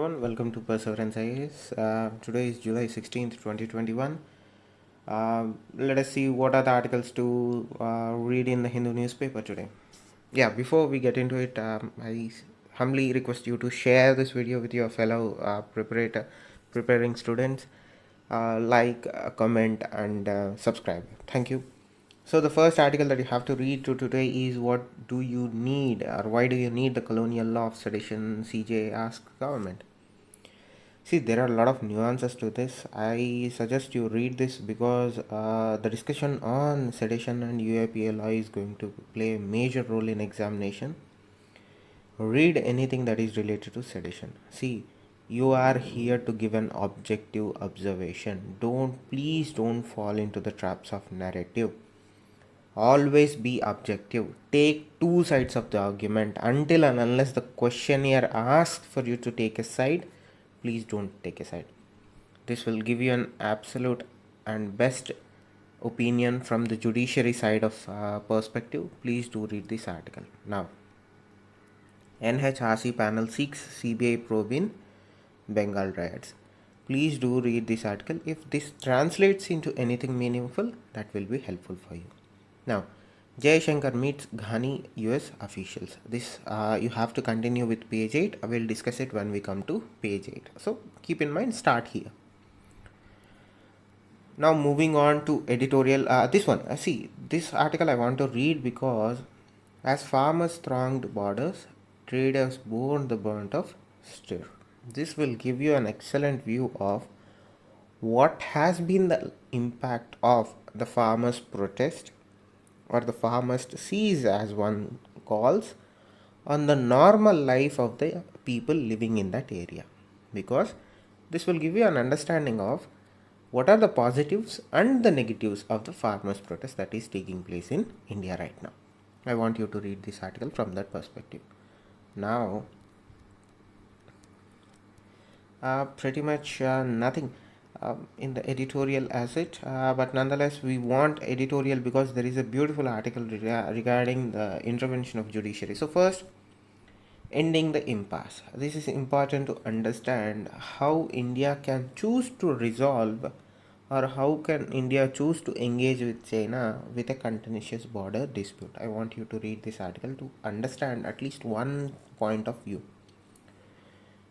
Everyone, welcome to Perseverance IAS. Today is July 16th, 2021. Let us see what are the articles to read in the Hindu newspaper today. Yeah, before we get into it, I humbly request you to share this video with your fellow preparing students. Like, comment, and subscribe. Thank you. So the first article that you have to read to today is what do you need, or why do you need the colonial law of sedition? CJ asks government. See, there are a lot of nuances to this. I suggest you read this because the discussion on sedition and UAPA law is going to play a major role in examination. Read anything that is related to sedition. See, you are here to give an objective observation. Please don't fall into the traps of narrative. Always be objective. Take two sides of the argument. Until and unless the questionnaire asks for you to take a side, please don't take a side. This will give you an absolute and best opinion from the judiciary side of perspective. Please do read this article. Now, NHRC panel seeks CBI probe in Bengal riots. Please do read this article. If this translates into anything meaningful, that will be helpful for you. Now, Shankar meets Ghani US officials. This you have to continue with page 8. I will discuss it when we come to page 8. So keep in mind, start here. Now moving on to editorial. This one, see, this article I want to read because as farmers thronged borders, traders bore the brunt of stir. This will give you an excellent view of what has been the impact of the farmers' protest, or the farmers' seize as one calls, on the normal life of the people living in that area. Because this will give you an understanding of what are the positives and the negatives of the farmers' protest that is taking place in India right now. I want you to read this article from that perspective. Now, pretty much nothing in the editorial as it, but nonetheless we want editorial because there is a beautiful article regarding the intervention of judiciary. So first, ending the impasse. This is important to understand how India can choose to resolve, or how can India choose to engage with China with a contentious border dispute. I want you to read this article to understand at least one point of view.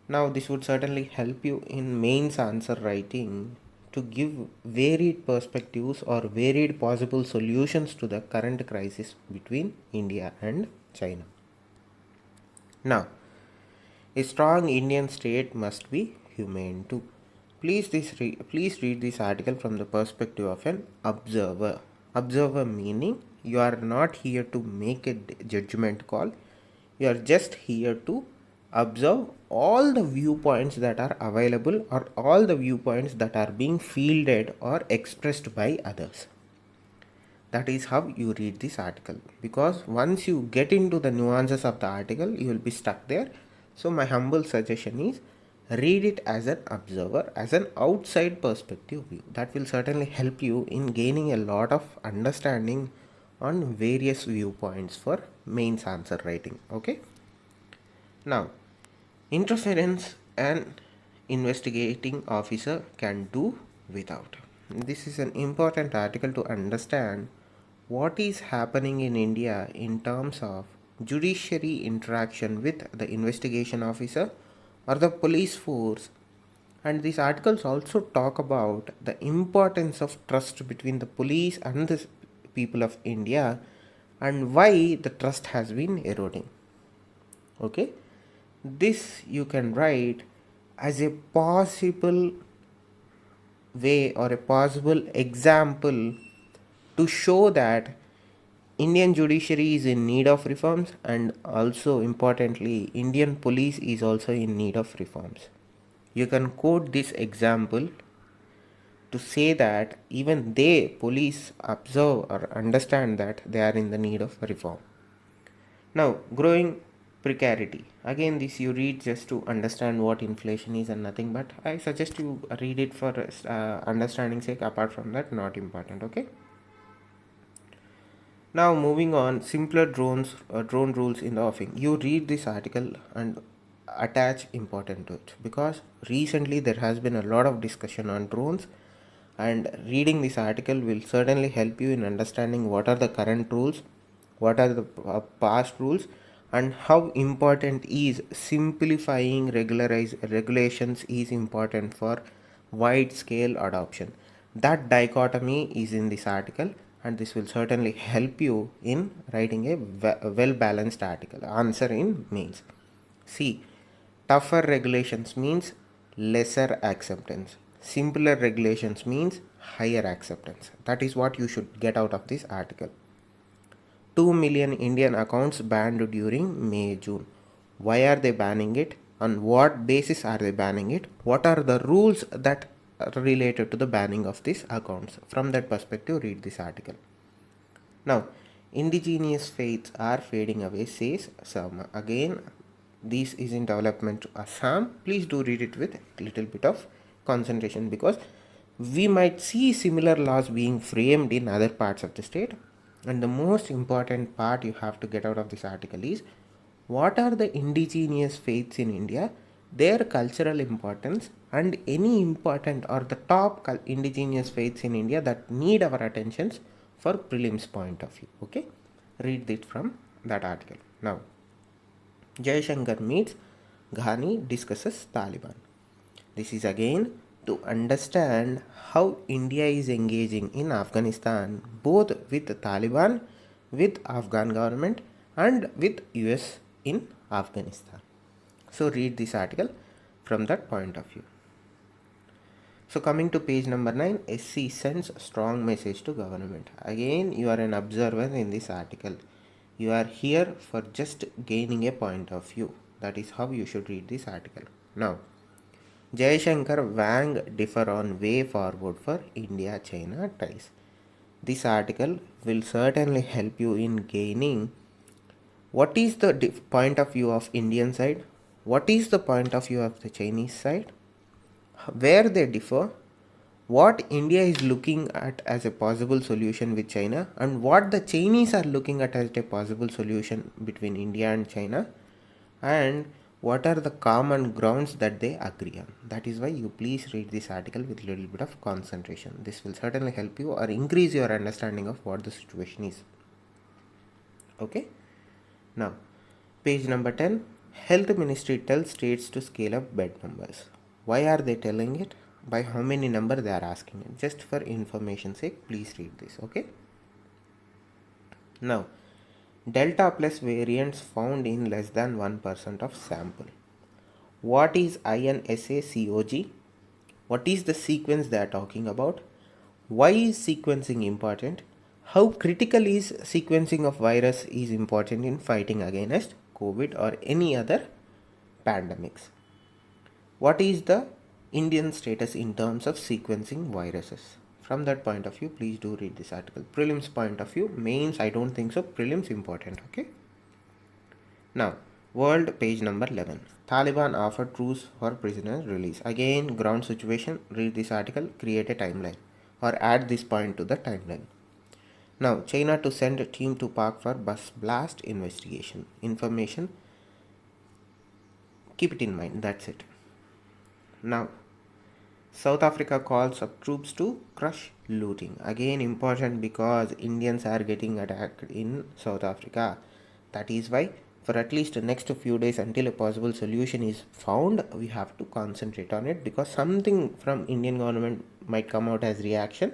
Now, this would certainly help you in mains answer writing to give varied perspectives or varied possible solutions to the current crisis between India and China. Now, a strong Indian state must be humane too. Please read this article from the perspective of an observer. Observer meaning you are not here to make a judgment call. You are just here to observe all the viewpoints that are available, or all the viewpoints that are being fielded or expressed by others. That is how you read this article, because once you get into the nuances of the article, you will be stuck there. So my humble suggestion is read it as an observer, as an outside perspective view. That will certainly help you in gaining a lot of understanding on various viewpoints for mains answer writing. Okay. Now, interference an investigating officer can do without. This is an important article to understand what is happening in India in terms of judiciary interaction with the investigation officer or the police force. And these articles also talk about the importance of trust between the police and the people of India, and why the trust has been eroding. Okay, this you can write as a possible way or a possible example to show that Indian judiciary is in need of reforms, and also importantly, Indian police is also in need of reforms. You can quote this example to say that even they, police, observe or understand that they are in the need of reform. Now, growing precarity. Again, this you read just to understand what inflation is and nothing, but I suggest you read it for understanding sake. Apart from that, not important. Okay. Now moving on, simpler drone rules in the offing. You read this article and attach important to it, because recently there has been a lot of discussion on drones, and reading this article will certainly help you in understanding what are the current rules, what are the past rules, and how important is simplifying regulations is important for wide scale adoption. That dichotomy is in this article, and this will certainly help you in writing a well balanced article answer in mains. See, tougher regulations means lesser acceptance. Simpler regulations means higher acceptance. That is what you should get out of this article. 2 million Indian accounts banned during May June. Why are they banning it? On what basis are they banning it? What are the rules that are related to the banning of these accounts? From that perspective, read this article. Now, indigenous faiths are fading away, says Sama. Again, this is in development to Assam. Please do read it with a little bit of concentration, because we might see similar laws being framed in other parts of the state. And the most important part you have to get out of this article is, what are the indigenous faiths in India, their cultural importance, and any important or the top indigenous faiths in India that need our attentions for prelims point of view. Okay, read it from that article. Now, Jaishankar meets Ghani, discusses Taliban. This is again to understand how India is engaging in Afghanistan, both with the Taliban, with Afghan government, and with US in Afghanistan. So read this article from that point of view. So coming to page number 9, SC sends strong message to government. Again, you are an observer in this article. You are here for just gaining a point of view. That is how you should read this article. Now, Jaishankar Wang differ on way forward for India-China ties. This article will certainly help you in gaining what is the point of view of Indian side, what is the point of view of the Chinese side, where they differ, what India is looking at as a possible solution with China, and what the Chinese are looking at as a possible solution between India and China, and what are the common grounds that they agree on. That is why you please read this article with a little bit of concentration. This will certainly help you or increase your understanding of what the situation is. Okay. Now, page number 10, Health Ministry tells states to scale up bed numbers. Why are they telling it? By how many number they are asking it? Just for information sake, please read this. Okay. Now, Delta plus variants found in less than 1% of sample. What is INSA-CoG? What is the sequence they are talking about? Why is sequencing important? How critical is sequencing of virus is important in fighting against COVID or any other pandemics? What is the Indian status in terms of sequencing viruses? From that point of view, please do read this article. Prelims point of view, mains I don't think so. Prelims important. Okay. Now, world, page number 11. Taliban offered truce for prisoner release. Again, ground situation. Read this article. Create a timeline or add this point to the timeline. Now, China to send a team to Pak for bus blast investigation. Information. Keep it in mind. That's it. Now, South Africa calls up troops to crush looting. Again, important because Indians are getting attacked in South Africa. That is why for at least the next few days until a possible solution is found, we have to concentrate on it, because something from Indian government might come out as reaction.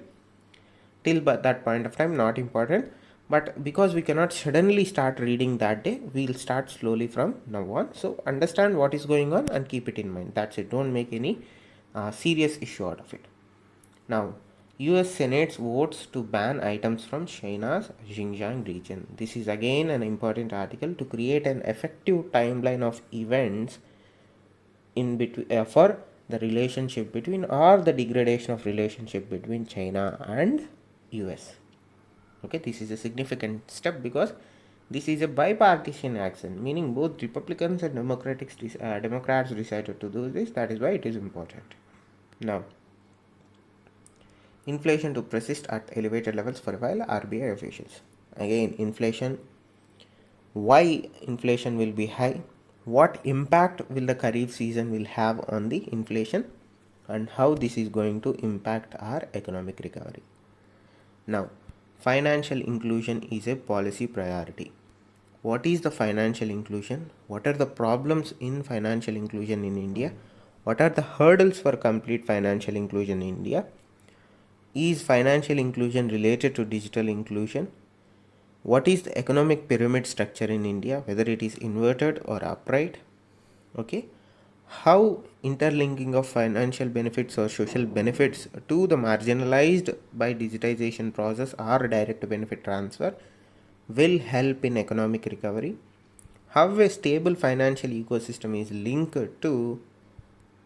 Till that point of time, not important. But because we cannot suddenly start reading that day, we'll start slowly from now on. So understand what is going on and keep it in mind. That's it. Don't make any serious issue out of it. Now, US Senate votes to ban items from China's Xinjiang region. This is again an important article to create an effective timeline of events in between for the relationship between or the degradation of relationship between China and US. Okay, this is a significant step because this is a bipartisan action, meaning both Republicans and Democrats decided to do this. That is why it is important. Now, inflation to persist at elevated levels for a while, RBI officials. Again, inflation. Why inflation will be high? what impact will the Kharif season will have on the inflation and how this is going to impact our economic recovery. Now, financial inclusion is a policy priority. What is the financial inclusion? What are the problems in financial inclusion in India? What are the hurdles for complete financial inclusion in India? Is financial inclusion related to digital inclusion? What is the economic pyramid structure in India, whether it is inverted or upright? Okay. How interlinking of financial benefits or social benefits to the marginalized by digitization process or direct benefit transfer will help in economic recovery. How a stable financial ecosystem is linked to,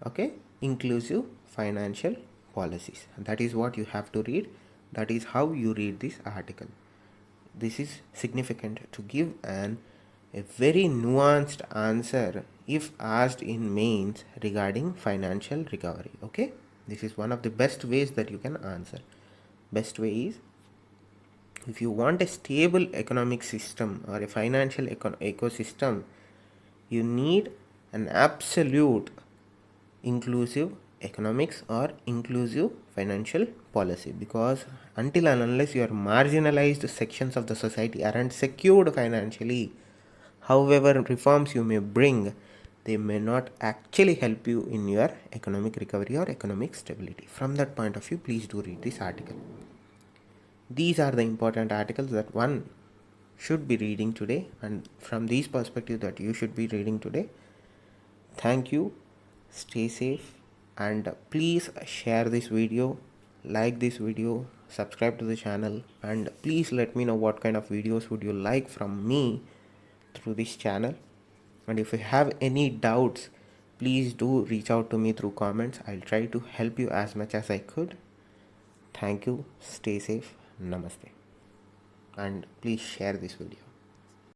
okay, inclusive financial policies. That is what you have to read. That is how you read this article. This is significant to give a very nuanced answer if asked in mains regarding financial recovery. Okay, this is one of the best ways that you can answer. Best way is, if you want a stable economic system or a financial ecosystem, you need an absolute inclusive economics or inclusive financial policy, because until and unless your marginalized sections of the society aren't secured financially, however reforms you may bring, they may not actually help you in your economic recovery or economic stability. From that point of view, please do read this article. These are the important articles that one should be reading today, and from these perspectives that you should be reading today. Thank you. Stay safe, and please share this video, like this video, subscribe to the channel, and please let me know what kind of videos would you like from me through this channel. And if you have any doubts, please do reach out to me through comments. I'll try to help you as much as I could. Thank you. Stay safe. Namaste. And please share this video.